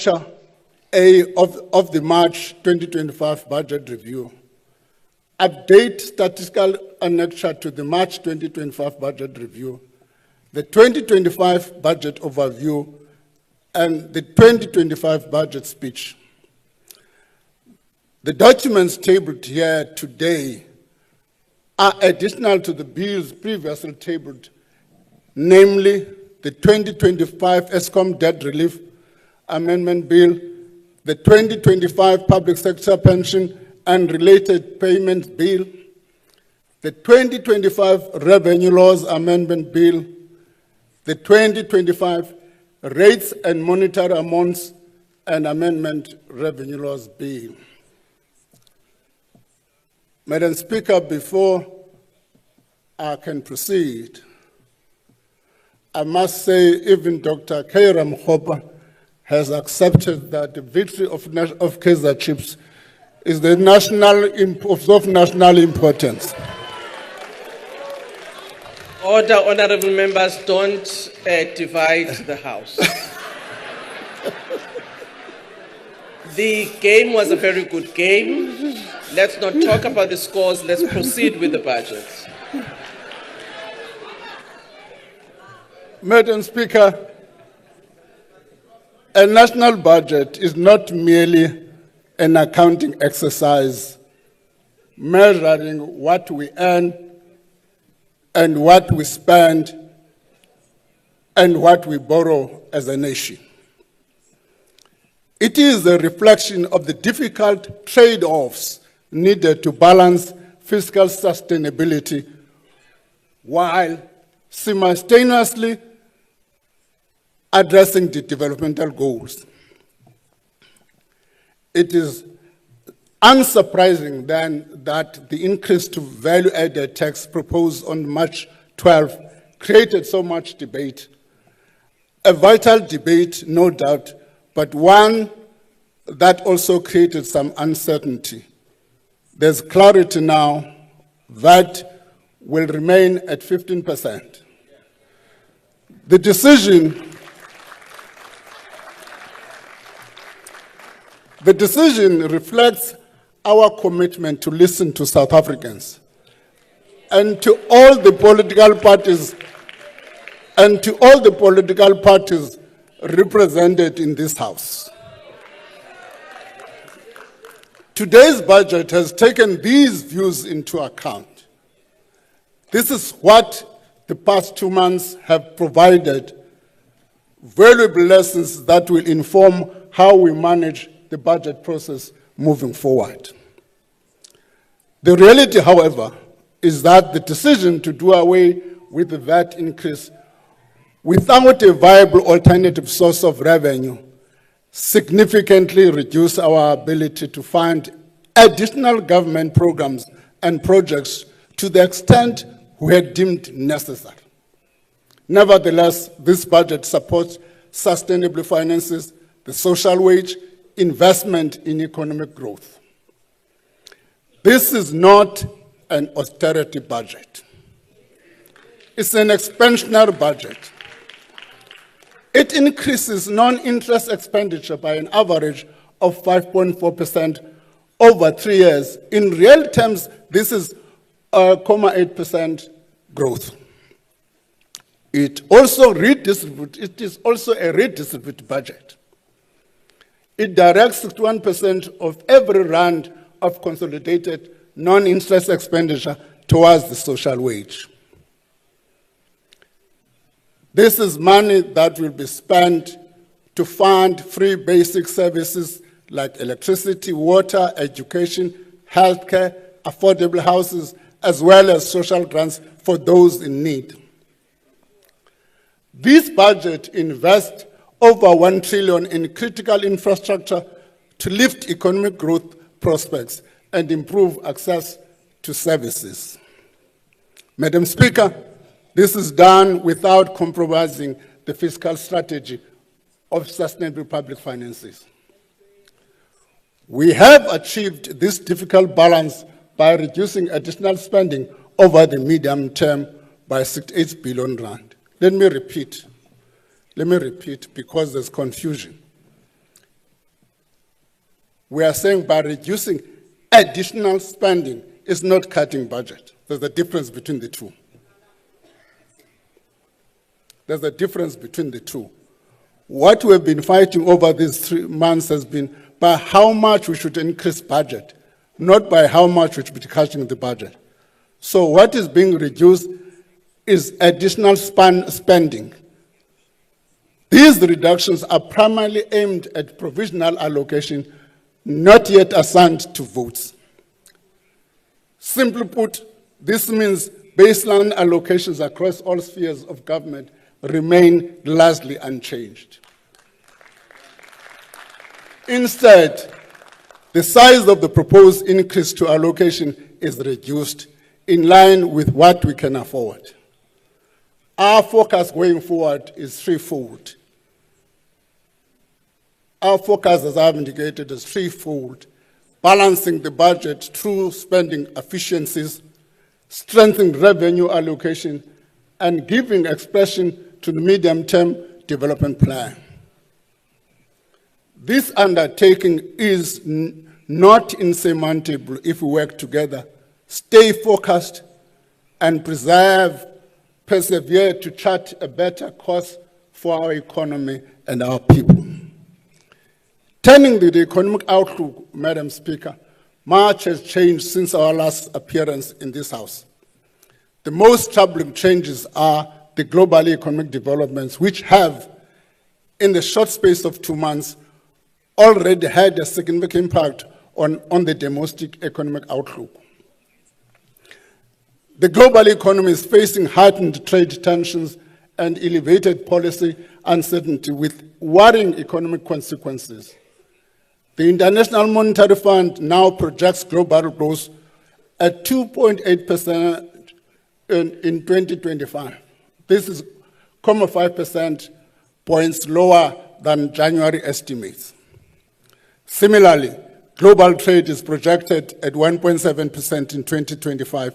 Annexure A of the March 2025 budget review. Update statistical annexure to the March 2025 budget review, the 2025 budget overview, and the 2025 budget speech. The documents tabled here today are additional to the bills previously tabled, namely the 2025 ESCOM Debt Relief Amendment Bill, the 2025 Public Sector Pension and Related Payments Bill, the 2025 Revenue Laws Amendment Bill, the 2025 Rates and Monetary Amounts and Amendment Revenue Laws Bill. Madam Speaker, before I can proceed, I must say even Dr. Kaira Mkhopa has accepted that the victory of Kaizer Chiefs is of national importance. Order, honorable members, don't divide the House. The game was a very good game. Let's not talk about the scores. Let's proceed with the budget. Madam Speaker, a national budget is not merely an accounting exercise measuring what we earn and what we spend and what we borrow as a nation. It is a reflection of the difficult trade-offs needed to balance fiscal sustainability while simultaneously addressing the developmental goals. It is unsurprising then that the increase to value-added tax proposed on March 12 created so much debate. A vital debate, no doubt, but one that also created some uncertainty. There's clarity now that will remain at 15%. The decision reflects our commitment to listen to South Africans and to all the political parties represented in this House. Today's budget has taken these views into account. This is what the past 2 months have provided, valuable lessons that will inform how we manage the budget process moving forward. The reality, however, is that the decision to do away with the VAT increase without a viable alternative source of revenue significantly reduced our ability to fund additional government programs and projects to the extent we had deemed necessary. Nevertheless, this budget supports sustainable finances, the social wage, investment in economic growth. This is not an austerity budget. It's an expansionary budget. It increases non-interest expenditure by an average of 5.4% over 3 years. In real terms, this is a 0.8% growth. It is also a redistributed budget. It directs 61% of every rand of consolidated non-interest expenditure towards the social wage. This is money that will be spent to fund free basic services like electricity, water, education, healthcare, affordable houses, as well as social grants for those in need. This budget invests over 1 trillion in critical infrastructure to lift economic growth prospects and improve access to services. Madam Speaker, this is done without compromising the fiscal strategy of sustainable public finances. We have achieved this difficult balance by reducing additional spending over the medium term by 68 billion rand. Let me repeat because there's confusion. We are saying by reducing additional spending is not cutting budget. There's a difference between the two. There's a difference between the two. What we've been fighting over these 3 months has been by how much we should increase budget, not by how much we should be cutting the budget. So what is being reduced is additional spending. These reductions are primarily aimed at provisional allocation, not yet assigned to votes. Simply put, this means baseline allocations across all spheres of government remain largely unchanged. Instead, the size of the proposed increase to allocation is reduced in line with what we can afford. Our focus going forward is threefold. Our focus, as I've indicated, is threefold: balancing the budget through spending efficiencies, strengthening revenue allocation, and giving expression to the medium-term development plan. This undertaking is not insurmountable if we work together, stay focused, and persevere to chart a better course for our economy and our people. Turning to the economic outlook, Madam Speaker, much has changed since our last appearance in this House. The most troubling changes are the global economic developments, which have, in the short space of 2 months, already had a significant impact on the domestic economic outlook. The global economy is facing heightened trade tensions and elevated policy uncertainty with worrying economic consequences. The International Monetary Fund now projects global growth at 2.8% in 2025. This is 0.5% points lower than January estimates. Similarly, global trade is projected at 1.7% in 2025,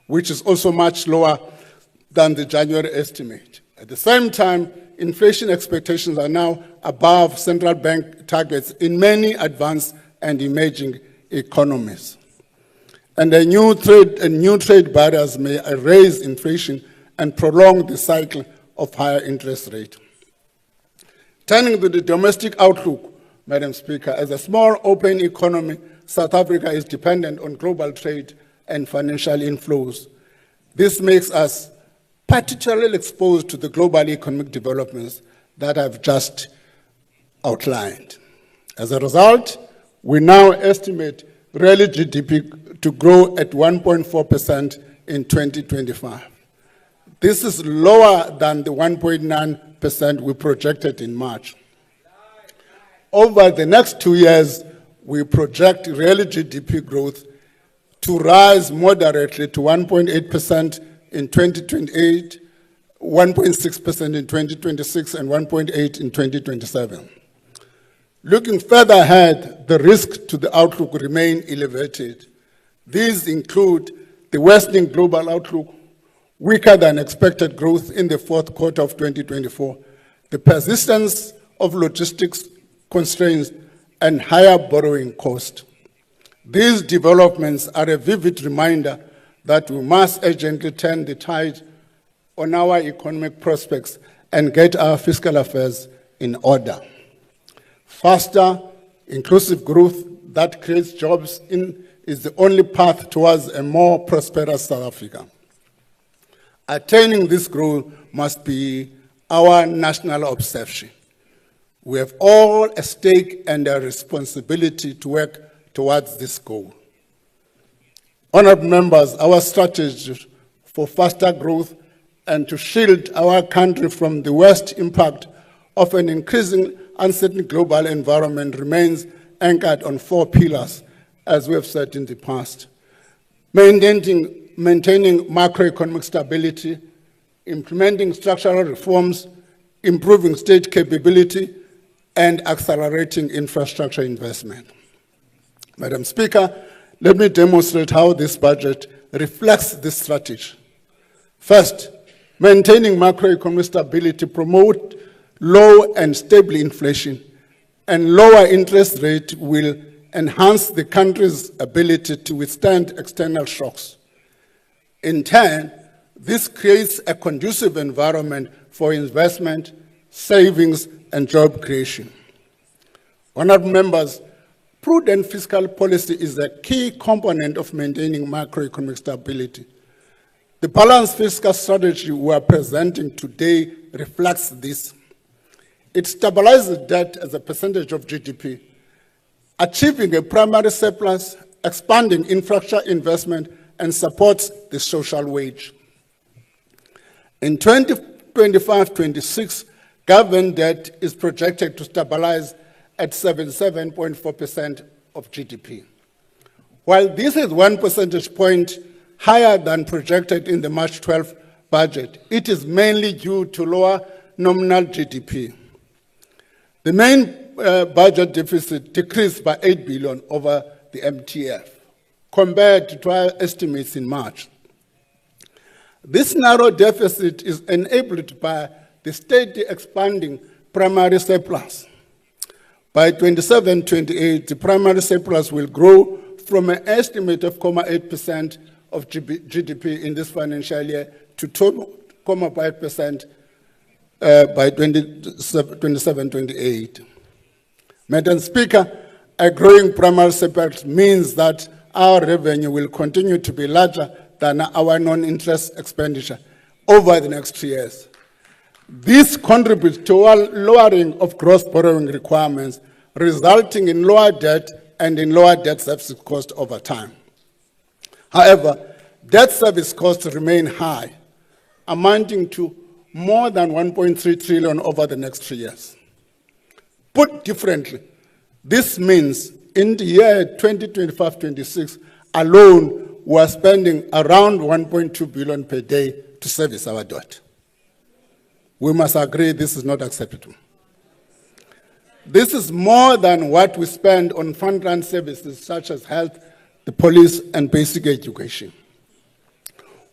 which is also much lower than the January estimate. At the same time, inflation expectations are now above central bank targets in many advanced and emerging economies. And new trade barriers may raise inflation and prolong the cycle of higher interest rates. Turning to the domestic outlook, Madam Speaker, as a small open economy, South Africa is dependent on global trade and financial inflows. This makes us particularly exposed to the global economic developments that I've just outlined. As a result, we now estimate real GDP to grow at 1.4% in 2025. This is lower than the 1.9% we projected in March. Over the next 2 years, we project real GDP growth to rise moderately to 1.8% in 2028, 1.6% in 2026, and 1.8% in 2027. Looking further ahead, the risks to the outlook remain elevated. These include the worsening global outlook, weaker than expected growth in the fourth quarter of 2024, the persistence of logistics constraints, and higher borrowing costs. These developments are a vivid reminder that we must urgently turn the tide on our economic prospects and get our fiscal affairs in order. Faster, inclusive growth that creates jobs is the only path towards a more prosperous South Africa. Attaining this goal must be our national obsession. We have all a stake and a responsibility to work towards this goal. Honourable members, our strategy for faster growth and to shield our country from the worst impact of an increasing uncertain global environment remains anchored on 4 pillars, as we have said in the past. Maintaining macroeconomic stability, implementing structural reforms, improving state capability, and accelerating infrastructure investment. Madam Speaker, let me demonstrate how this budget reflects this strategy. First, maintaining macroeconomic stability promote low and stable inflation, and lower interest rate will enhance the country's ability to withstand external shocks. In turn, this creates a conducive environment for investment, savings, and job creation. Honourable members, prudent fiscal policy is a key component of maintaining macroeconomic stability. The balanced fiscal strategy we are presenting today reflects this. It stabilizes debt as a percentage of GDP, achieving a primary surplus, expanding infrastructure investment, and supports the social wage. In 2025-26, government debt is projected to stabilize at 77.4% of GDP. While this is 1 percentage point higher than projected in the March 12 budget, it is mainly due to lower nominal GDP. The main budget deficit decreased by 8 billion over the MTF, compared to trial estimates in March. This narrow deficit is enabled by the steady expanding primary surplus. By 27-28, the primary surplus will grow from an estimate of 0.8% of GDP in this financial year to 2.5% by 27-28. Madam Speaker, a growing primary surplus means that our revenue will continue to be larger than our non-interest expenditure over the next 3 years. This contributes to a lowering of gross borrowing requirements, resulting in lower debt and in lower debt service cost over time. However, debt service costs remain high, amounting to more than 1.3 trillion over the next 3 years. Put differently, this means in the year 2025-26 alone, we are spending around 1.2 billion per day to service our debt. We must agree this is not acceptable. This is more than what we spend on frontline services such as health, the police, and basic education.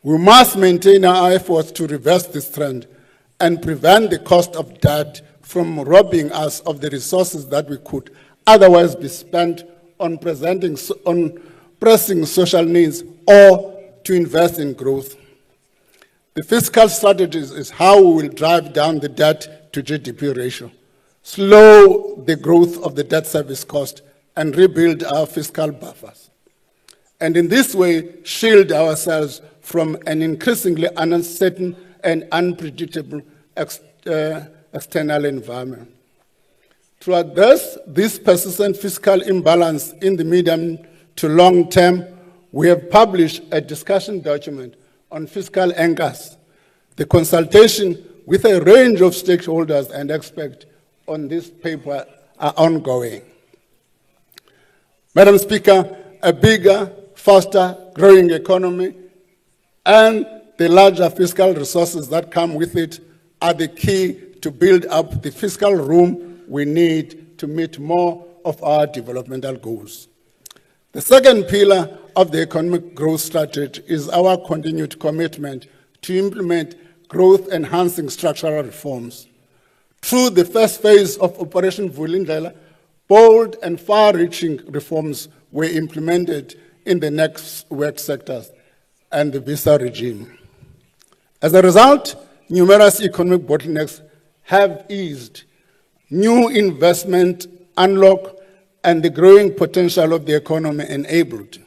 We must maintain our efforts to reverse this trend and prevent the cost of debt from robbing us of the resources that we could otherwise be spent on pressing social needs or to invest in growth. The fiscal strategies is how we will drive down the debt to GDP ratio, slow the growth of the debt service cost, and rebuild our fiscal buffers. And in this way, shield ourselves from an increasingly uncertain and unpredictable external environment. To address this persistent fiscal imbalance in the medium to long term, we have published a discussion document on fiscal anchors. The consultation with a range of stakeholders and experts on this paper are ongoing. Madam Speaker, a bigger, faster growing economy and the larger fiscal resources that come with it are the key to build up the fiscal room we need to meet more of our developmental goals. The second pillar of the economic growth strategy is our continued commitment to implement growth-enhancing structural reforms. Through the first phase of Operation Vulindlela, bold and far-reaching reforms were implemented in the next work sectors and the visa regime. As a result, numerous economic bottlenecks have eased, new investment unlocked, and the growing potential of the economy enabled.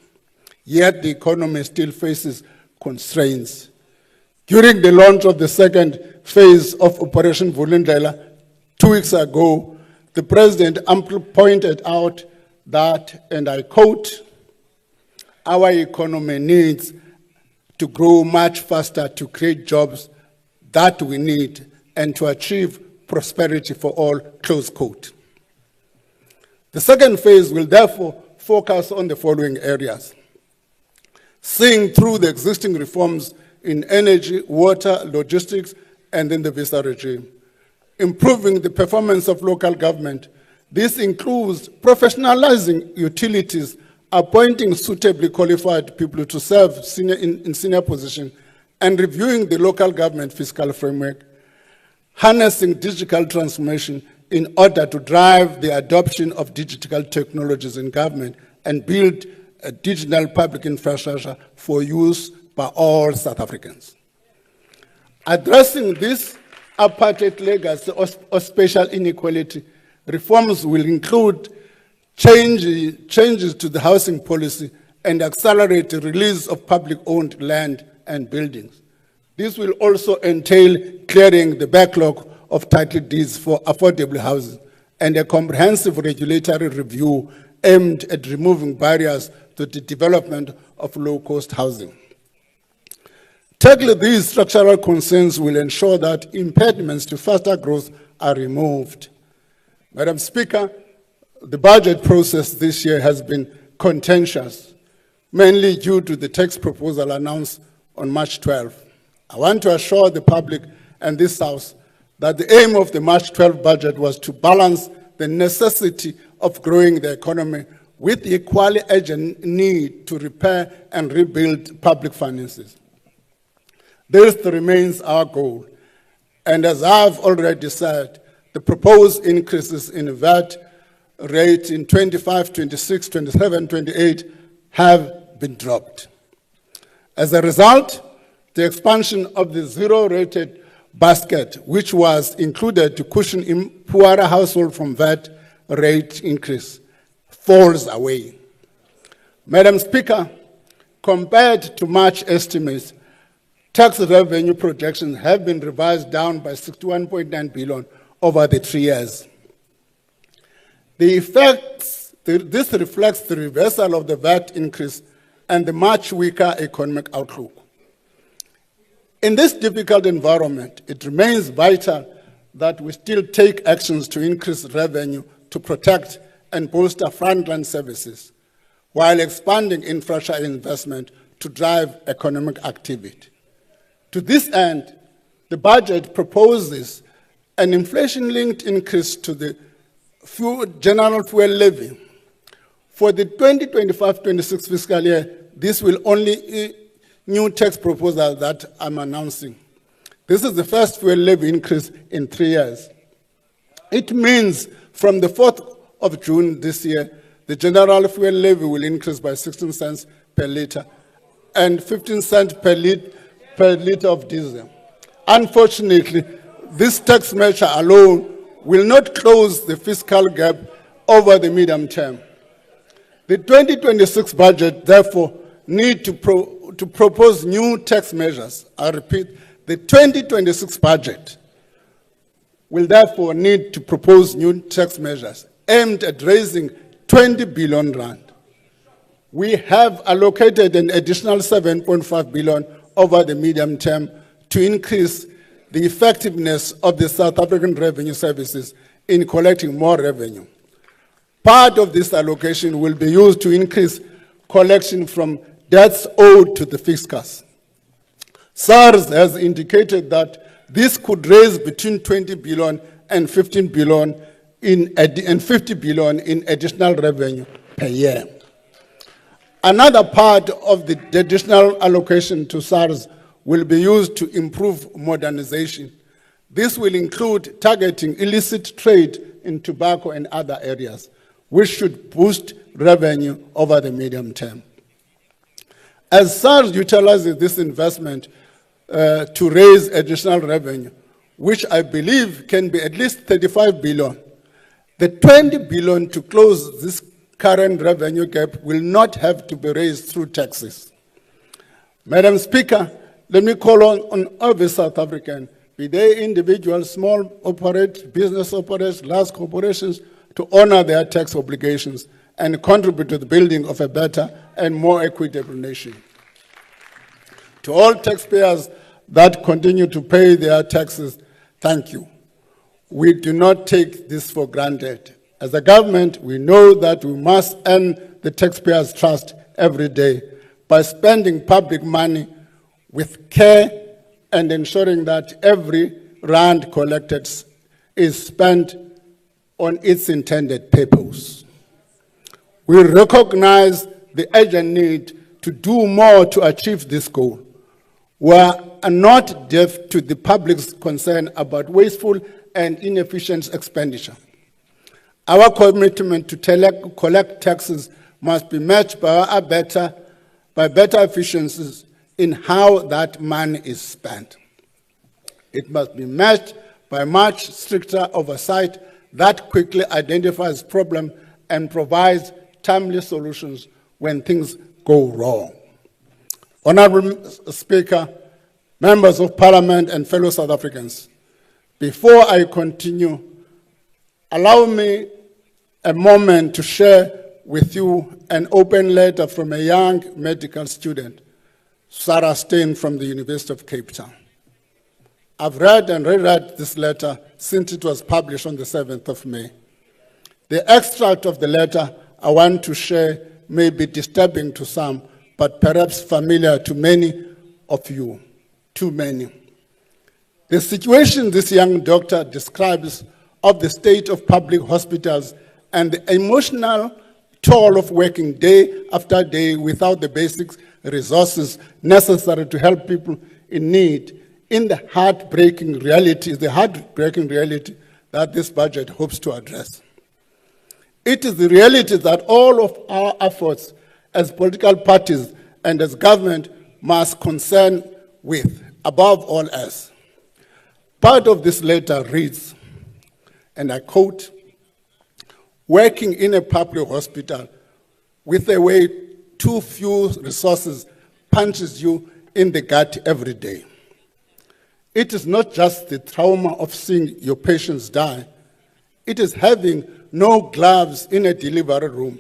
Yet the economy still faces constraints. During the launch of the second phase of Operation Vulindlela 2 weeks ago, the President amply pointed out that, and I quote, "Our economy needs to grow much faster to create jobs that we need and to achieve prosperity for all," close quote. The second phase will therefore focus on the following areas: seeing through the existing reforms in energy, water, logistics, and in the visa regime, improving the performance of local government. This includes professionalizing utilities, appointing suitably qualified people to serve in senior positions, and reviewing the local government fiscal framework, harnessing digital transformation, in order to drive the adoption of digital technologies in government and build a digital public infrastructure for use by all South Africans. Addressing this apartheid legacy of spatial inequality, reforms will include changes to the housing policy and accelerate the release of public-owned land and buildings. This will also entail clearing the backlog of title deeds for affordable housing and a comprehensive regulatory review aimed at removing barriers to the development of low-cost housing. Tackling these structural concerns will ensure that impediments to faster growth are removed. Madam Speaker, the budget process this year has been contentious, mainly due to the tax proposal announced on March 12. I want to assure the public and this House that the aim of the March 12 budget was to balance the necessity of growing the economy with the equally urgent need to repair and rebuild public finances. This remains our goal, and as I've already said, the proposed increases in VAT rate in 25, 26, 27, 28 have been dropped. As a result, the expansion of the zero-rated basket, which was included to cushion poorer households from VAT rate increase, falls away. Madam Speaker, compared to March estimates, tax revenue projections have been revised down by 61.9 billion over the 3 years. This reflects the reversal of the VAT increase and the much weaker economic outlook. In this difficult environment, it remains vital that we still take actions to increase revenue to protect and bolster frontline services, while expanding infrastructure investment to drive economic activity. To this end, the budget proposes an inflation-linked increase to the general fuel levy. For the 2025-26 fiscal year, this will only new tax proposal that I'm announcing. This is the first fuel levy increase in 3 years. It means from the 4th of June this year, the general fuel levy will increase by 16 cents per litre and 15 cents per litre of diesel. Unfortunately, this tax measure alone will not close the fiscal gap over the medium term. The 2026 budget, therefore, need to propose new tax measures. I repeat, the 2026 budget will therefore need to propose new tax measures aimed at raising 20 billion rand. We have allocated an additional 7.5 billion over the medium term to increase the effectiveness of the South African revenue services in collecting more revenue. Part of this allocation will be used to increase collection from debts owed to the fiscus. SARS has indicated that this could raise between 20 billion and 15 billion and 50 billion in additional revenue per year. Another part of the additional allocation to SARS will be used to improve modernization. This will include targeting illicit trade in tobacco and other areas, which should boost revenue over the medium term. As SARS utilizes this investment to raise additional revenue, which I believe can be at least 35 billion, the 20 billion to close this current revenue gap will not have to be raised through taxes. Madam Speaker, let me call on every South African, be they individuals, small operators, business operators, large corporations, to honor their tax obligations and contribute to the building of a better and more equitable nation. To all taxpayers that continue to pay their taxes, thank you. We do not take this for granted. As a government, we know that we must earn the taxpayers' trust every day by spending public money with care and ensuring that every rand collected is spent on its intended purpose. We recognize the urgent need to do more to achieve this goal. We are not deaf to the public's concern about wasteful and inefficient expenditure. Our commitment to collect taxes must be matched by better efficiencies in how that money is spent. It must be matched by much stricter oversight that quickly identifies problems and provides timely solutions when things go wrong. Honorable Speaker, members of Parliament and fellow South Africans, before I continue, allow me a moment to share with you an open letter from a young medical student, Sarah Stein from the University of Cape Town. I've read and reread this letter since it was published on the 7th of May. The extract of the letter I want to share may be disturbing to some, but perhaps familiar to many of you, too many. The situation this young doctor describes of the state of public hospitals and the emotional toll of working day after day without the basic resources necessary to help people in need in the heartbreaking reality that this budget hopes to address. It is the reality that all of our efforts as political parties and as government must concern with, above all else. Part of this letter reads, and I quote, "Working in a public hospital with a way too few resources punches you in the gut every day. It is not just the trauma of seeing your patients die. It is having no gloves in a delivery room,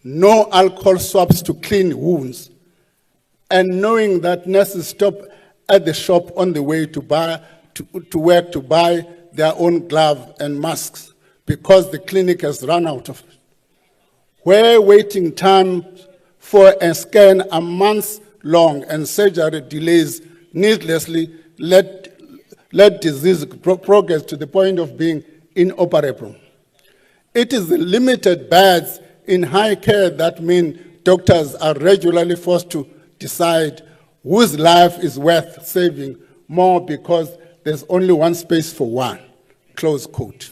no alcohol swabs to clean wounds, and knowing that nurses stop at the shop on the way to work to buy their own gloves and masks because the clinic has run out of it. Where waiting time for a scan are months long and surgery delays needlessly let disease progress to the point of being inoperable. It is the limited beds in high care that mean doctors are regularly forced to decide whose life is worth saving more because there's only one space for one," close quote.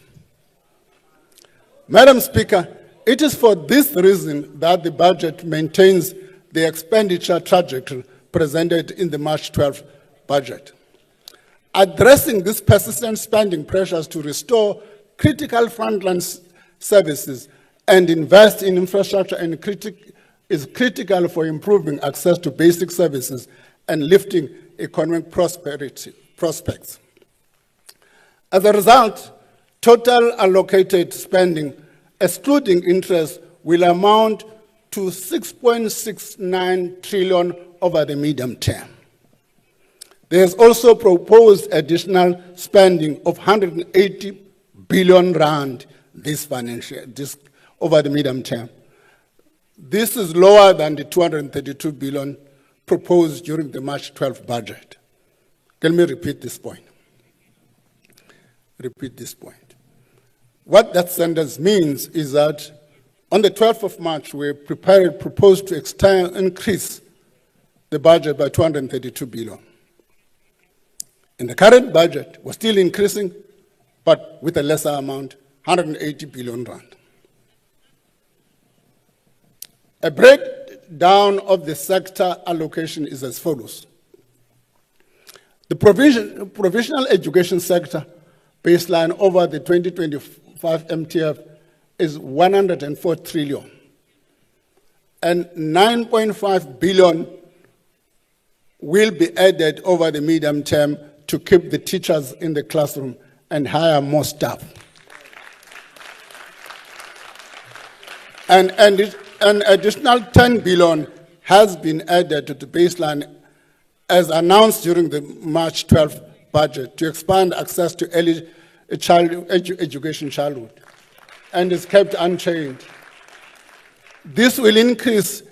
Madam Speaker, it is for this reason that the budget maintains the expenditure trajectory presented in the March 12th budget. Addressing these persistent spending pressures to restore critical frontline services and invest in infrastructure is critical for improving access to basic services and lifting economic prospects. As a result, total allocated spending, excluding interest, will amount to 6.69 trillion over the medium term. There is also proposed additional spending of 180 billion rand this over the medium term. This is lower than the 232 billion proposed during the March 12th budget. Let me repeat this point. What that sentence means is that on the 12th of March, we proposed to increase the budget by 232 billion. In the current budget, we're still increasing, but with a lesser amount, 180 billion rand. A breakdown of the sector allocation is as follows. The provisional education sector baseline over the 2025 MTF is 104 trillion, and 9.5 billion will be added over the medium term to keep the teachers in the classroom and hire more staff. And an additional 10 billion has been added to the baseline as announced during the March 12th budget to expand access to early education childhood, and is kept unchanged. This will increase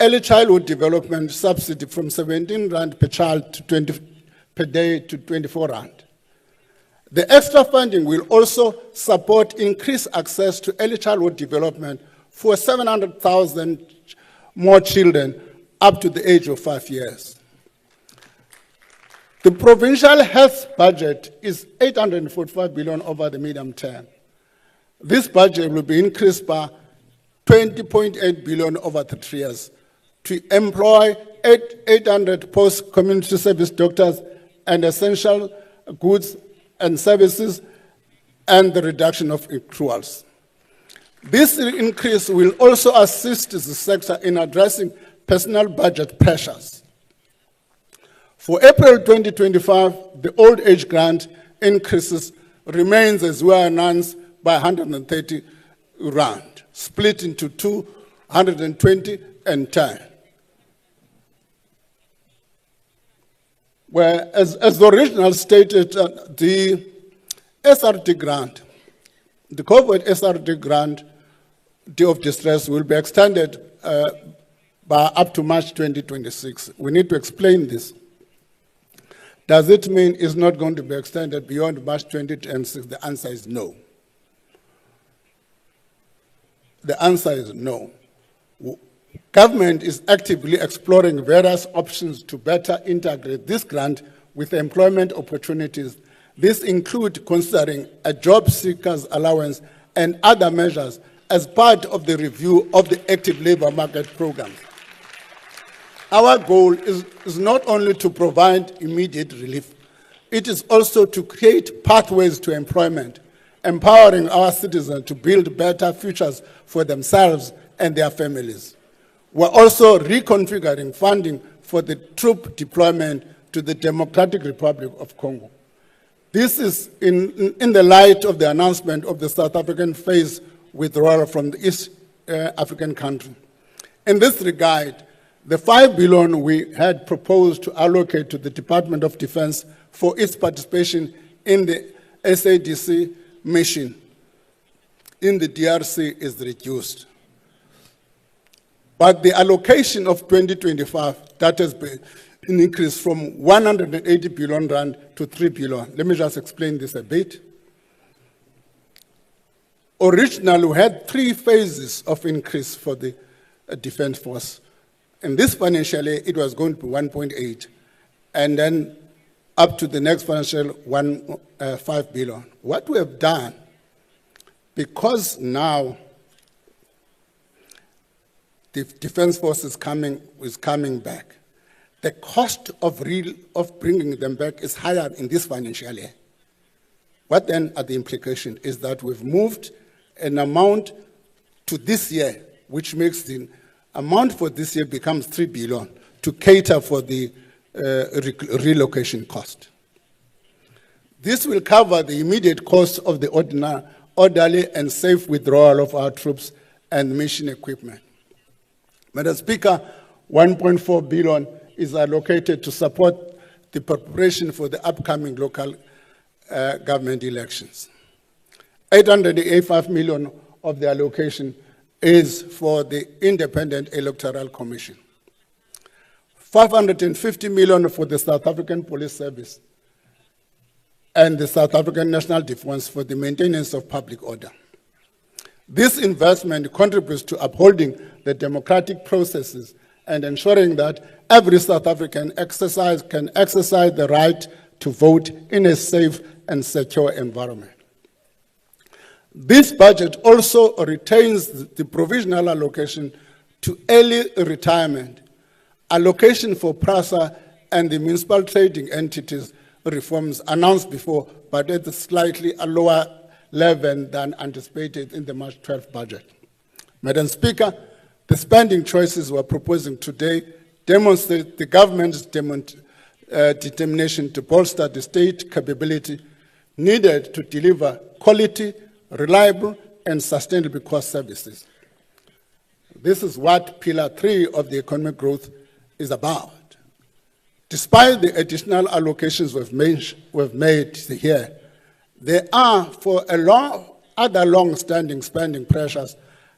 early childhood development subsidy from 17 rand per child to per day to 24 rand. The extra funding will also support increased access to early childhood development for 700,000 more children up to the age of 5 years. The provincial health budget is 845 billion over the medium term. This budget will be increased by 20.8 billion over the 3 years to employ 800 post-community service doctors and essential goods and services, and the reduction of accruals. This increase will also assist the sector in addressing personal budget pressures. For April 2025, the old age grant increases remains as well announced by 130 rand, split into 220 and 10. Where, as the original stated, the SRD grant, the COVID SRD grant, Day of Distress, will be extended by up to March 2026. We need to explain this. Does it mean it's not going to be extended beyond March 2026? The answer is no. The answer is no. Government is actively exploring various options to better integrate this grant with employment opportunities. This includes considering a job seekers allowance and other measures as part of the review of the active labor market program. Our goal is not only to provide immediate relief, it is also to create pathways to employment, empowering our citizens to build better futures for themselves and their families. We're also reconfiguring funding for the troop deployment to the Democratic Republic of Congo. This is in the light of the announcement of the South African phase withdrawal from the East African country. In this regard, the 5 billion we had proposed to allocate to the Department of Defense for its participation in the SADC mission in the DRC is reduced. But the allocation of 2025, that has been an increase from 180 billion rand to 3 billion. Let me just explain this a bit. Originally, we had 3 phases of increase for the Defense Force. In this financial year, it was going to be 1.8, and then up to the next financial 5 billion. What we have done, because now the Defense Force is coming back, the cost of bringing them back is higher in this financial year. What then are the implications is that we've moved an amount to this year, which makes the amount for this year becomes 3 billion to cater for the relocation cost. This will cover the immediate cost of the orderly and safe withdrawal of our troops and mission equipment. Madam Speaker, 1.4 billion is allocated to support the preparation for the upcoming local government elections. 885 million of the allocation is for the Independent Electoral Commission. 550 million for the South African Police Service and the South African National Defence for the maintenance of public order. This investment contributes to upholding the democratic processes and ensuring that every South African can exercise the right to vote in a safe and secure environment. This budget also retains the provisional allocation to early retirement, allocation for PRASA and the municipal trading entities reforms announced before, but at a slightly lower level than anticipated in the March 12th budget. Madam Speaker, the spending choices we're proposing today demonstrate the government's determination to bolster the state capability needed to deliver quality, reliable, and sustainable cost services. This is what Pillar 3 of the economic growth is about. Despite the additional allocations we've made here, there are other long-standing spending pressures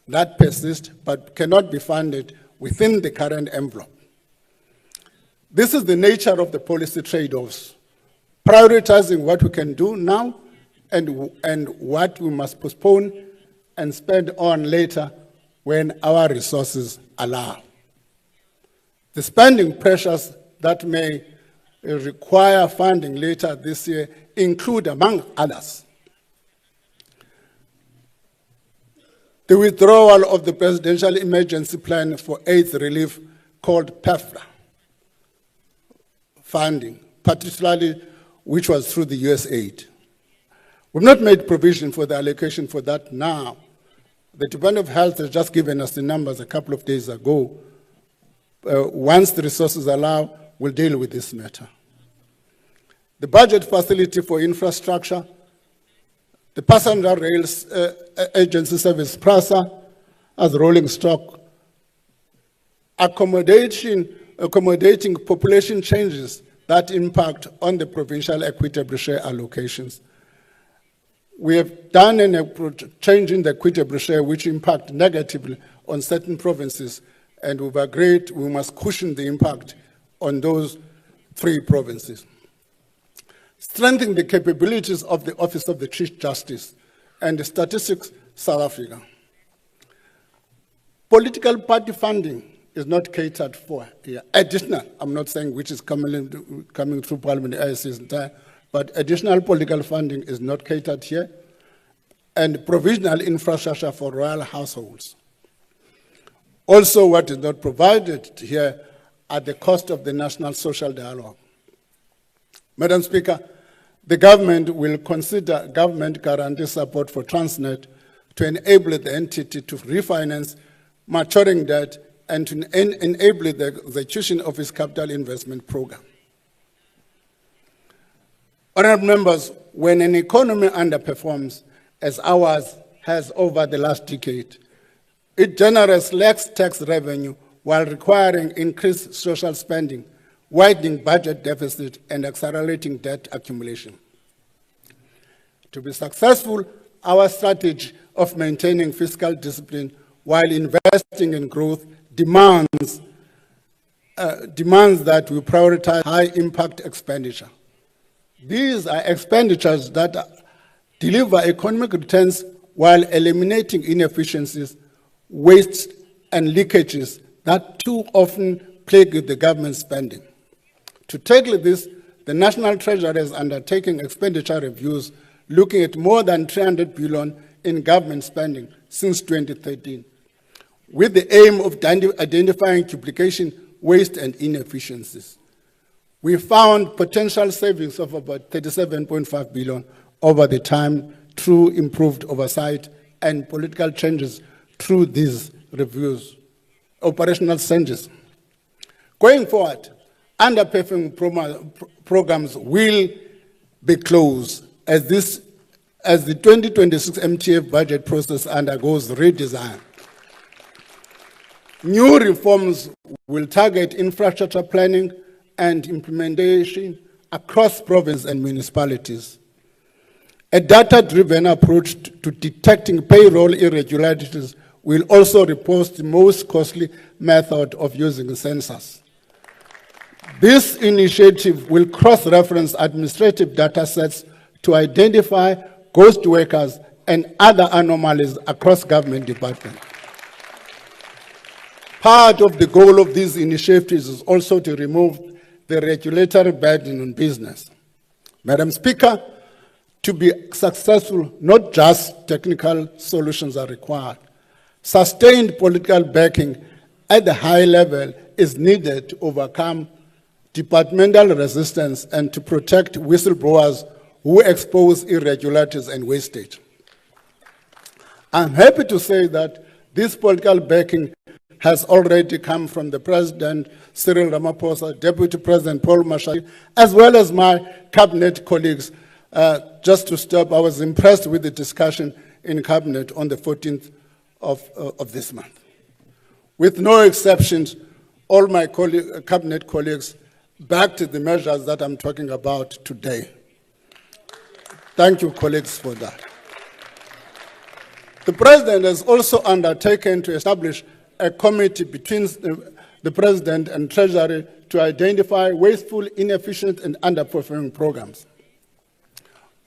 that persist but cannot be funded within the current envelope. This is the nature of the policy trade-offs, prioritizing what we can do now and what we must postpone and spend on later when our resources allow. The spending pressures that may require funding later this year include, among others, the withdrawal of the Presidential Emergency Plan for AIDS Relief called PEFRA funding, particularly which was through the USAID. We've not made provision for the allocation for that now. The Department of Health has just given us the numbers a couple of days ago. Once the resources allow, we'll deal with this matter. The budget facility for infrastructure, the Passenger Rails Agency Service, PRASA, as rolling stock, accommodating population changes that impact on the provincial equitable share allocations. We have done a change in the equitable share which impact negatively on certain provinces, and we've agreed we must cushion the impact on those 3 provinces. Strengthen the capabilities of the Office of the Chief Justice and Statistics South Africa. Political party funding is not catered for here. Additional, I'm not saying which is coming through Parliament as is entire, but additional political funding is not catered here, and provisional infrastructure for royal households. Also, what is not provided here are the cost of the national social dialogue. Madam Speaker, the government will consider government guarantee support for Transnet to enable the entity to refinance maturing debt and to enable the execution of its capital investment program. Honorable members, when an economy underperforms, as ours has over the last decade, it generates less tax revenue while requiring increased social spending, widening budget deficit, and accelerating debt accumulation. To be successful, our strategy of maintaining fiscal discipline while investing in growth demands that we prioritize high-impact expenditure. These are expenditures that deliver economic returns while eliminating inefficiencies, waste, and leakages that too often plague the government spending. To tackle this, the National Treasury is undertaking expenditure reviews looking at more than 300 billion in government spending since 2013, with the aim of identifying duplication, waste, and inefficiencies. We found potential savings of about 37.5 billion over the time through improved oversight and political changes through these reviews, operational changes. Going forward, underperforming programs will be closed as the 2026 MTF budget process undergoes redesign. New reforms will target infrastructure planning and implementation across provinces and municipalities. A data-driven approach to detecting payroll irregularities will also replace the most costly method of using the census. This initiative will cross-reference administrative data sets to identify ghost workers and other anomalies across government departments. Part of the goal of these initiatives is also to remove the regulatory burden on business. Madam Speaker, to be successful, not just technical solutions are required. Sustained political backing at the high level is needed to overcome departmental resistance and to protect whistleblowers who expose irregularities and wastage. I'm happy to say that this political backing has already come from the President, Cyril Ramaphosa, Deputy President Paul Mashatile, as well as my cabinet colleagues. Just to stop, I was impressed with the discussion in cabinet on the 14th of this month. With no exceptions, all my cabinet colleagues backed the measures that I'm talking about today. Thank you, colleagues, for that. The President has also undertaken to establish a committee between the President and Treasury to identify wasteful, inefficient, and underperforming programs.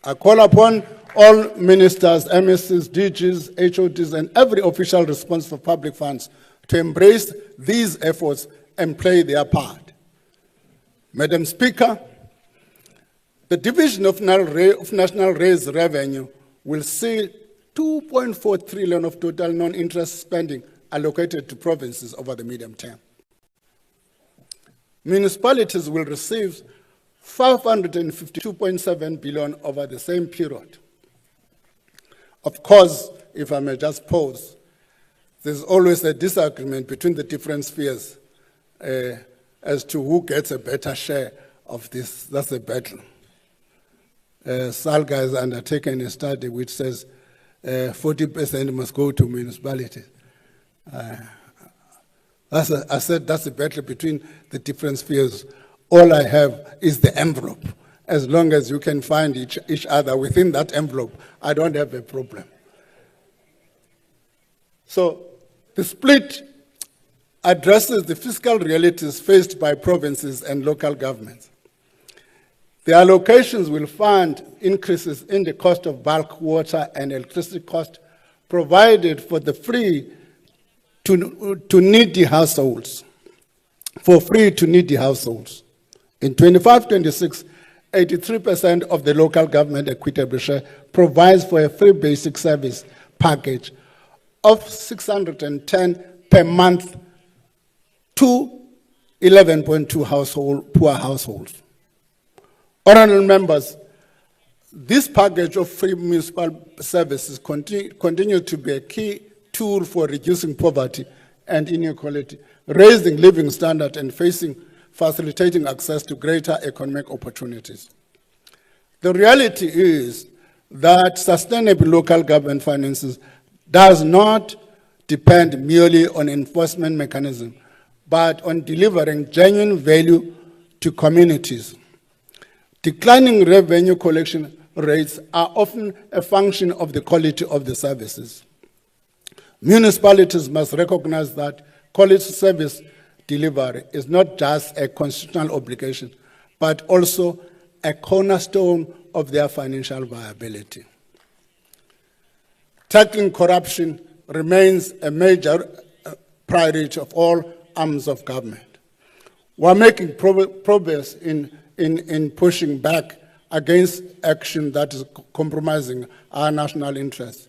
I call upon all ministers, MSCs, DGs, HODs, and every official responsible for public funds to embrace these efforts and play their part. Madam Speaker, the division of national raised revenue will see 2.4 trillion of total non-interest spending allocated to provinces over the medium term. Municipalities will receive 552.7 billion over the same period. Of course, if I may just pause, there's always a disagreement between the different spheres as to who gets a better share of this. That's a battle. SALGA has undertaken a study which says 40% must go to municipalities. I said that's a battle between the different spheres. All I have is the envelope. As long as you can find each other within that envelope, I don't have a problem. So the split addresses the fiscal realities faced by provinces and local governments. The allocations will fund increases in the cost of bulk water and electricity cost provided for the free to needy households, for free to needy households. In 25-26, 83% of the local government equitable share provides for a free basic service package of 610 per month to 11.2 poor households. Honourable members, this package of free municipal services continue to be a key tool for reducing poverty and inequality, raising living standard and facilitating access to greater economic opportunities. The reality is that sustainable local government finances does not depend merely on enforcement mechanism, but on delivering genuine value to communities. Declining revenue collection rates are often a function of the quality of the services. Municipalities must recognize that quality service delivery is not just a constitutional obligation, but also a cornerstone of their financial viability. Tackling corruption remains a major priority of all arms of government. We're making progress in pushing back against action that is compromising our national interests.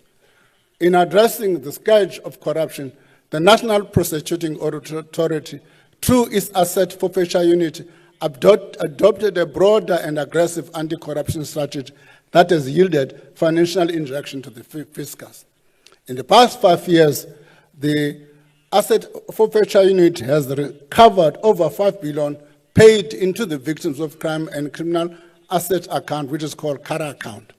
In addressing the scourge of corruption, the National Prosecuting Authority, through its Asset Forfeiture Unit, adopted a broader and aggressive anti-corruption strategy that has yielded financial injection to the fiscus. In the past 5 years, the Asset Forfeiture Unit has recovered over 5 billion paid into the victims of crime and criminal asset account, which is called CARA account.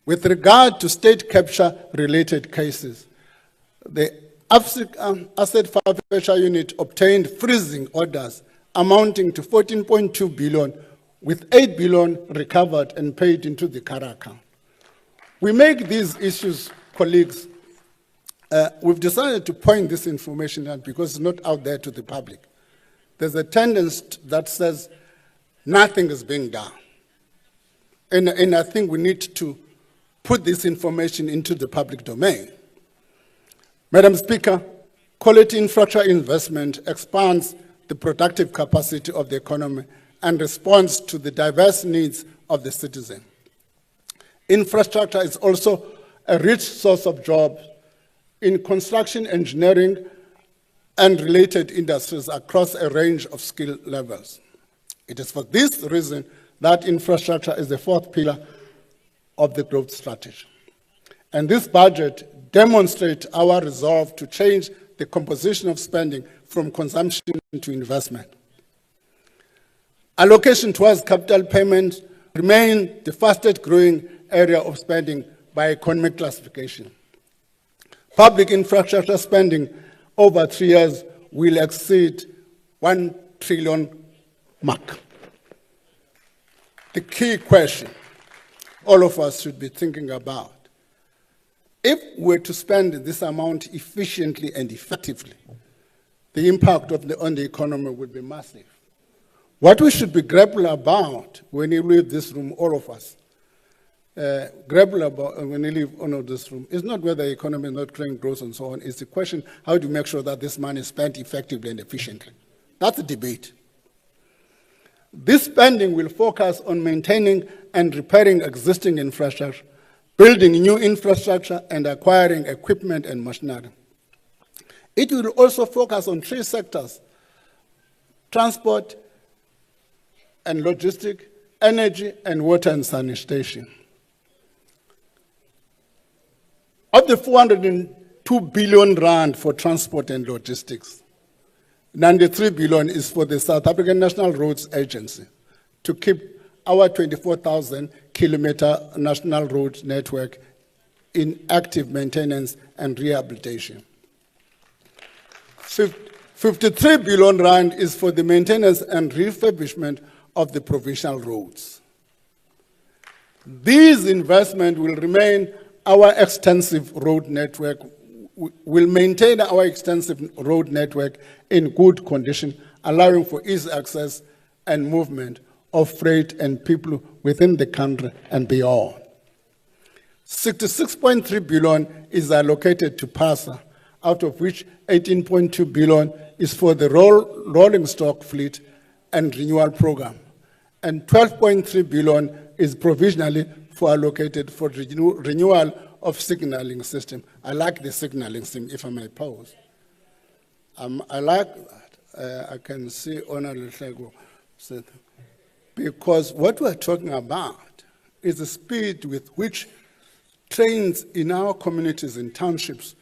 With regard to state capture-related cases, the Asset Forfeiture Unit obtained freezing orders amounting to 14.2 billion, with 8 billion recovered and paid into the CARA account. We make these issues, colleagues, we've decided to point this information out because it's not out there to the public. There's a tendency that says nothing is being done. And I think we need to put this information into the public domain. Madam Speaker, quality infrastructure investment expands the productive capacity of the economy and responds to the diverse needs of the citizen. Infrastructure is also a rich source of jobs in construction, engineering, and related industries across a range of skill levels. It is for this reason that infrastructure is the fourth pillar of the growth strategy. And this budget demonstrates our resolve to change the composition of spending from consumption to investment. Allocation towards capital payments remain the fastest growing area of spending by economic classification. Public infrastructure spending over 3 years will exceed 1 trillion mark. The key question all of us should be thinking about: if we're to spend this amount efficiently and effectively, the impact on the economy would be massive. What we should be grappling about when you leave this room, all of us, grapple about when you leave this room, is not whether the economy is not growing, growth and so on. It's the question, how do you make sure that this money is spent effectively and efficiently? That's the debate. This spending will focus on maintaining and repairing existing infrastructure, building new infrastructure, and acquiring equipment and machinery. It will also focus on 3 sectors: transport and logistics, energy, and water and sanitation. Of the 402 billion rand for transport and logistics, 93 billion is for the South African National Roads Agency to keep our 24,000 kilometer national road network in active maintenance and rehabilitation. 53 billion rand is for the maintenance and refurbishment of the provincial roads. These investments will remain our extensive road network, will maintain our extensive road network in good condition, allowing for easy access and movement of freight and people within the country and beyond. 66.3 billion is allocated to PASA, out of which 18.2 billion is for the rolling stock fleet and renewal program, and 12.3 billion is provisionally allocated for renewal of signaling system. I like the signaling system, if I may pause. I like that. I can see Honorable Hlego said, because what we're talking about is the speed with which trains in our communities and townships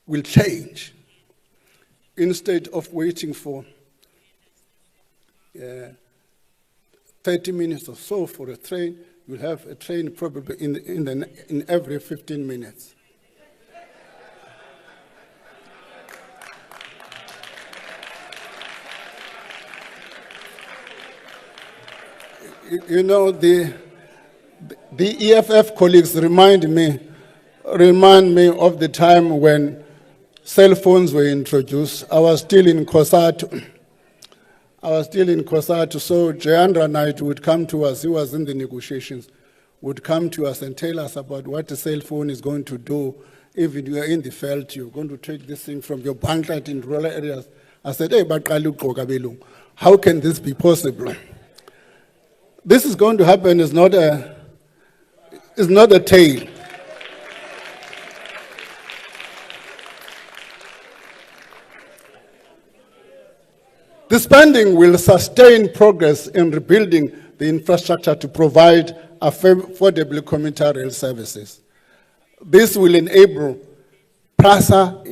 will change. Instead of waiting for 30 minutes or so for a train, you'll have a train probably in every 15 minutes. You know, the EFF colleagues remind me of the time when cell phones were introduced. I was still in COSATU, so Jayandra Knight would come to us, he was in the negotiations, would come to us and tell us about what the cell phone is going to do. If you are in the veld, you're going to take this thing from your banklet in rural areas. I said, hey, how can this be possible? This is going to happen, is not a tale. The spending will sustain progress in rebuilding the infrastructure to provide affordable commuter rail services. This will enable PRASA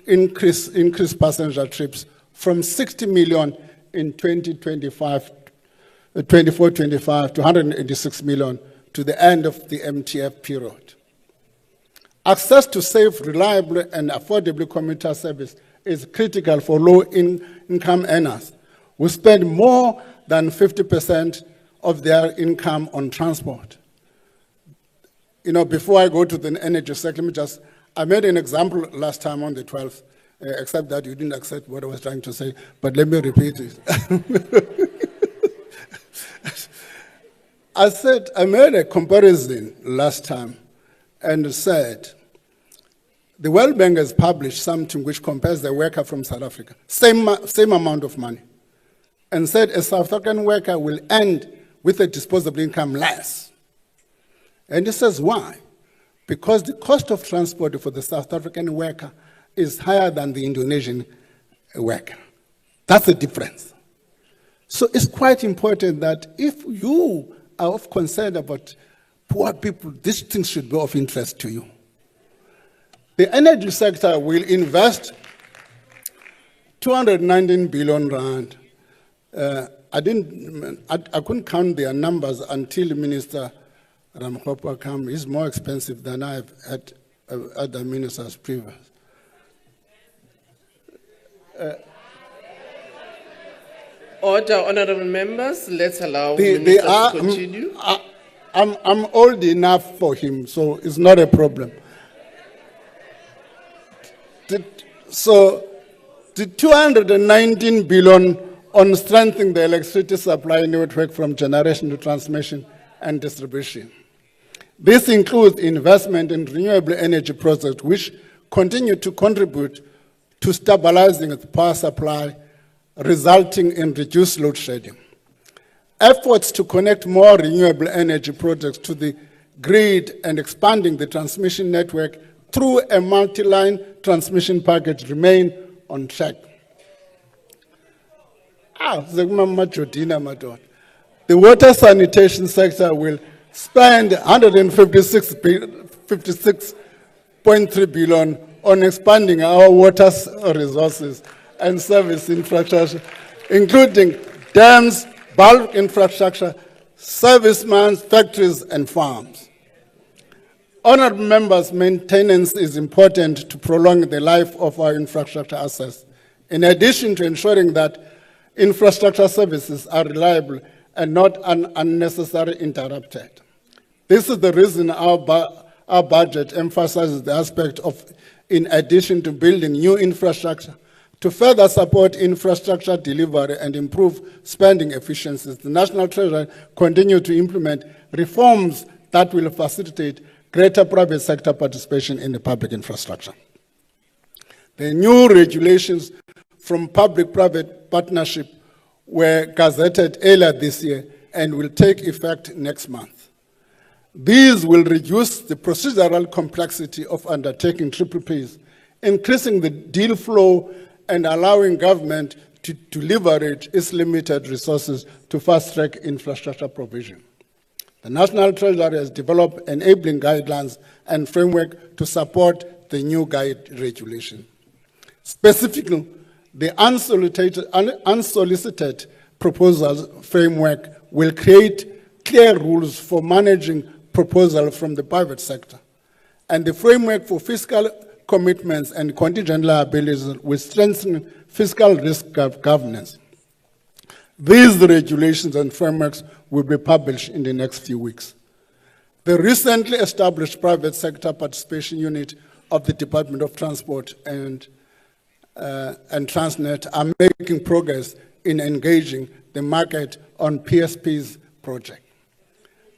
increase passenger trips from 60 million in 24-25 to 186 million to the end of the MTF period. Access to safe, reliable, and affordable commuter service is critical for low-income earners who spend more than 50% of their income on transport. You know, before I go to the energy sector, I made an example last time on the 12th, except that you didn't accept what I was trying to say, but let me repeat it. I made a comparison last time and said, the World Bank has published something which compares the worker from South Africa, same amount of money, and said a South African worker will end with a disposable income less. And it says why? Because the cost of transport for the South African worker is higher than the Indonesian worker. That's the difference. So it's quite important that if you are of concern about poor people, these things should be of interest to you. The energy sector will invest 219 billion rand. I couldn't count their numbers until Minister Ramkhopa came. He's more expensive than I've had other ministers previous. Order, honorable members. Let's allow minister to continue. I'm old enough for him, so it's not a problem. So the 219 billion on strengthening the electricity supply network from generation to transmission and distribution. This includes investment in renewable energy projects which continue to contribute to stabilizing the power supply resulting in reduced load shedding. Efforts to connect more renewable energy projects to the grid and expanding the transmission network through a multi-line transmission package remain on track. The water sanitation sector will spend 156.3 billion on expanding our water resources and service infrastructure, including dams, bulk infrastructure, service mines, factories, and farms. Honourable members, maintenance is important to prolong the life of our infrastructure assets, in addition to ensuring that infrastructure services are reliable and not unnecessarily interrupted. This is the reason our budget emphasizes the aspect of, in addition to building new infrastructure, to further support infrastructure delivery and improve spending efficiencies, the National Treasury continue to implement reforms that will facilitate greater private sector participation in the public infrastructure. The new regulations from public-private partnership were gazetted earlier this year and will take effect next month. These will reduce the procedural complexity of undertaking PPPs, increasing the deal flow and allowing government to leverage its limited resources to fast-track infrastructure provision. The National Treasury has developed enabling guidelines and framework to support the new guide regulation. Specifically, the unsolicited proposals framework will create clear rules for managing proposals from the private sector, and the framework for fiscal commitments and contingent liabilities will strengthen fiscal risk governance. These regulations and frameworks will be published in the next few weeks. The recently established private sector participation unit of the Department of Transport and Transnet are making progress in engaging the market on PSP's project.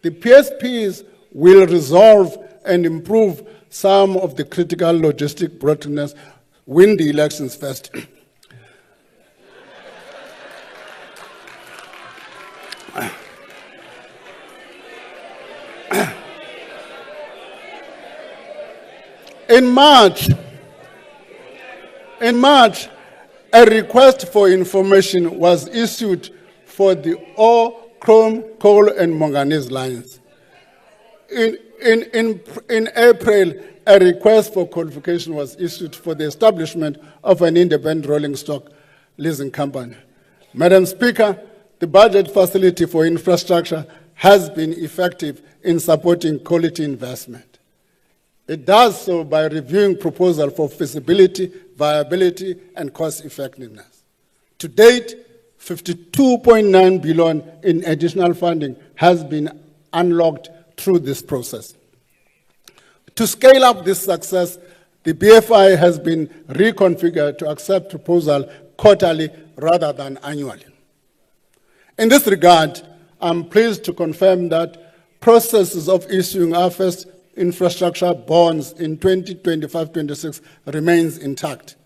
The PSPs will resolve and improve some of the critical logistic bottlenecks. Win the elections first. In March, a request for information was issued for the ore, chrome, coal, and manganese lines. In April, a request for qualification was issued for the establishment of an independent rolling stock leasing company. Madam Speaker, the budget facility for infrastructure has been effective in supporting quality investment. It does so by reviewing proposals for feasibility, viability, and cost effectiveness. To date, 52.9 billion in additional funding has been unlocked through this process. To scale up this success, the BFI has been reconfigured to accept proposals quarterly rather than annually. In this regard, I'm pleased to confirm that processes of issuing our first infrastructure bonds in 2025-26 remains intact.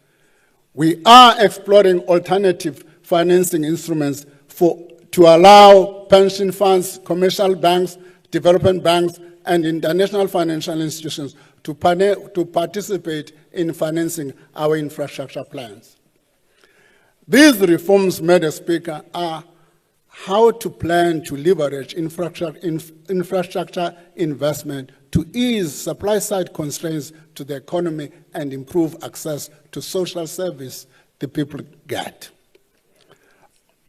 We are exploring alternative financing instruments to allow pension funds, commercial banks, development banks, and international financial institutions to participate in financing our infrastructure plans. These reforms, Madam Speaker, are how to plan to leverage infrastructure investment to ease supply-side constraints to the economy and improve access to social service the people get.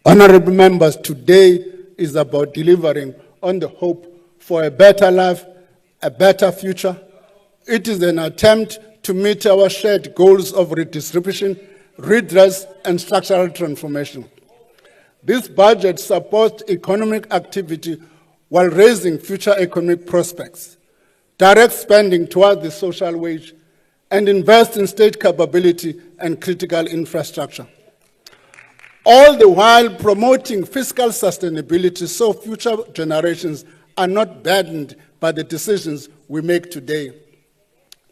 Honourable members, today is about delivering on the hope for a better life, a better future. It is an attempt to meet our shared goals of redistribution, redress, and structural transformation. This budget supports economic activity while raising future economic prospects, direct spending towards the social wage, and invest in state capability and critical infrastructure. All the while promoting fiscal sustainability so future generations are not burdened by the decisions we make today.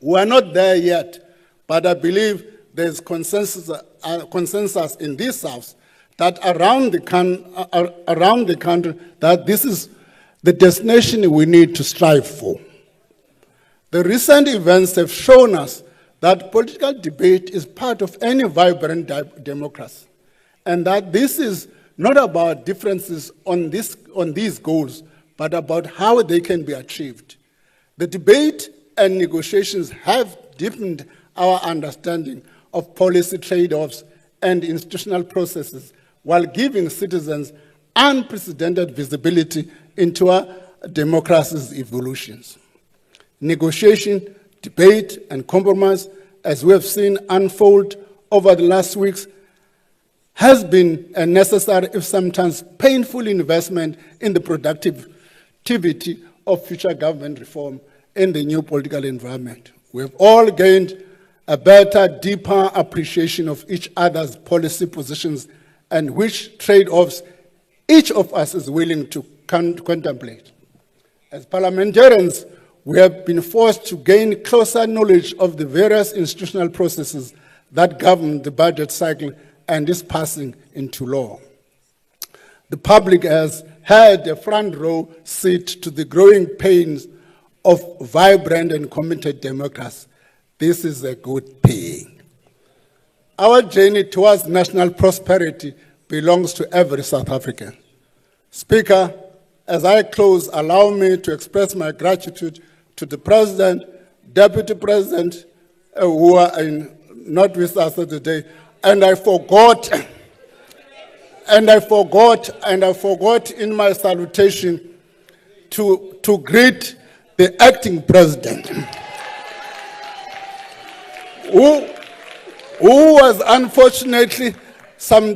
We are not there yet, but I believe there is consensus in this House that around the country, that this is the destination we need to strive for. The recent events have shown us that political debate is part of any vibrant democracy, and that this is not about differences on these goals, but about how they can be achieved. The debate and negotiations have deepened our understanding of policy trade-offs and institutional processes, while giving citizens unprecedented visibility into our democracy's evolutions. Negotiation, debate, and compromise, as we have seen unfold over the last weeks, has been a necessary, if sometimes painful, investment in the productivity of future government reform in the new political environment. We have all gained a better, deeper appreciation of each other's policy positions and which trade-offs each of us is willing to contemplate. As parliamentarians, we have been forced to gain closer knowledge of the various institutional processes that govern the budget cycle and its passing into law. The public has had a front row seat to the growing pains of vibrant and committed democracy. This is a good thing. Our journey towards national prosperity belongs to every South African. Speaker, as I close, allow me to express my gratitude to the President, Deputy President, who are not with us today, and I forgot in my salutation to greet the acting president, who was unfortunately some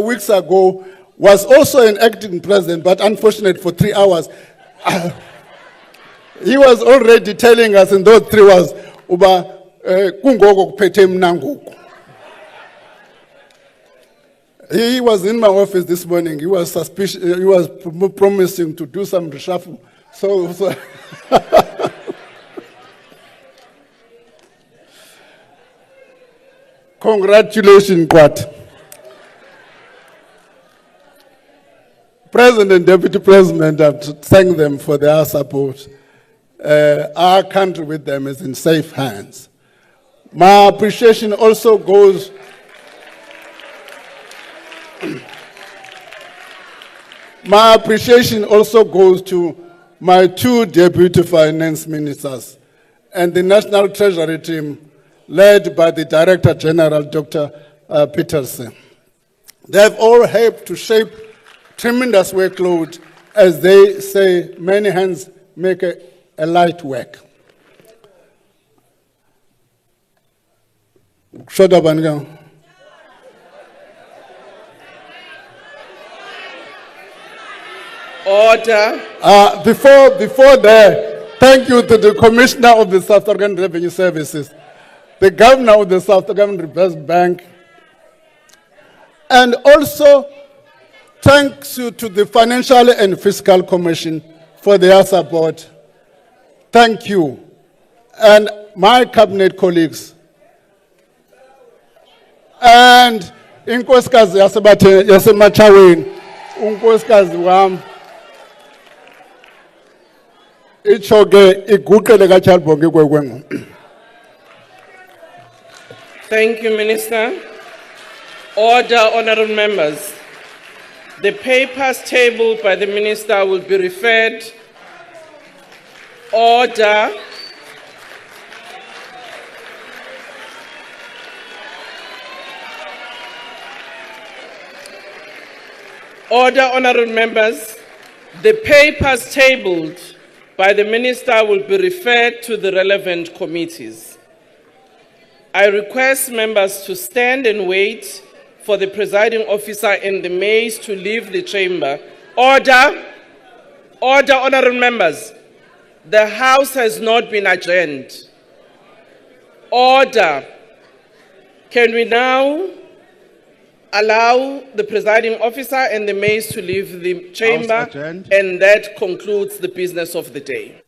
weeks ago, was also an acting president, but unfortunate for 3 hours. He was already telling us in those 3 hours, he was in my office this morning. He was suspicious. He was promising to do some reshuffle. So congratulations, Kwat. President and Deputy President, I have to thank them for their support. Our country with them is in safe hands. My appreciation also goes to my 2 deputy finance ministers and the National Treasury team led by the Director General, Dr. Peterson. They have all helped to shape tremendous workload. As they say, many hands make a light work. Shut up and go. Order. Before that, thank you to the Commissioner of the South African Revenue Services, the Governor of the South African Reserve Bank, and also thanks you to the Financial and Fiscal Commission for their support. Thank you. And my cabinet colleagues. And inkosikazi yasemachaweni, unkosikazi wam, ichoke iguqele kaChalbonge kwekwengu. Thank you, Minister. Order, honorable members. The papers tabled by the Minister will be referred. Order. Order, honorable members. The papers tabled by the Minister will be referred to the relevant committees. I request members to stand and wait for the presiding officer and the maids to leave the chamber. Order. Order, honorable members. The House has not been adjourned. Order. Can we now allow the presiding officer and the maids to leave the chamber? And that concludes the business of the day.